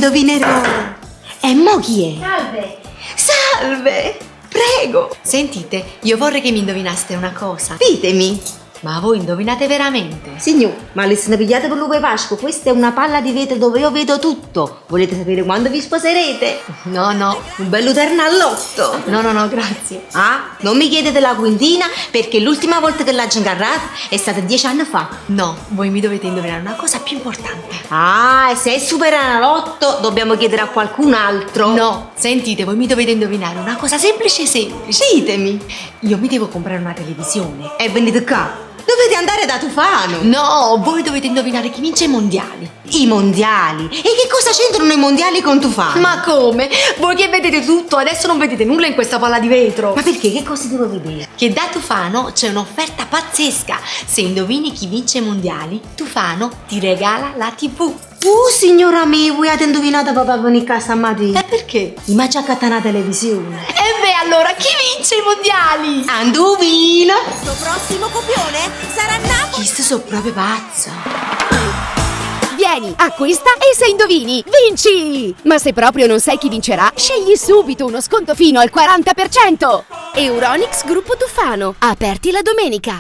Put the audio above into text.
indovinerò. E mo chi è? Salve! Salve! Prego! Sentite, io vorrei che mi indovinaste una cosa. Ditemi. Ma voi indovinate veramente? Signor, ma le sono pigliate per l'uovo Pasqua. Questa è una palla di vetro dove io vedo tutto. Volete sapere quando vi sposerete? No, no. Un bello ternallotto. No, grazie. Ah, non mi chiedete la quintina perché l'ultima volta che l'ho ingarrata è stata 10 anni fa. No, voi mi dovete indovinare una cosa più importante. Ah, e se è superenalotto dobbiamo chiedere a qualcun altro. No, sentite, voi mi dovete indovinare una cosa semplice. Ditemi. Io mi devo comprare una televisione. E venite qua. Dovete andare da Tufano. No, voi dovete indovinare chi vince i mondiali. I mondiali? E che cosa c'entrano i mondiali con Tufano? Ma come? Voi che vedete tutto, adesso non vedete nulla in questa palla di vetro. Ma perché? Che cosa devo vedere? Che da Tufano c'è un'offerta pazzesca. Se indovini chi vince i mondiali, Tufano ti regala la TV. Signora mia, voi avete indovinato papà venire a casa stamattina. E perché? Ma c'è accattata una televisione. E beh, allora chi vince i mondiali? Andovina. Questo prossimo copione sarà Napoli. Chi sono proprio pazza. Vieni, acquista e se indovini, vinci! Ma se proprio non sai chi vincerà, scegli subito uno sconto fino al 40%! Euronics Gruppo Tufano, aperti la domenica.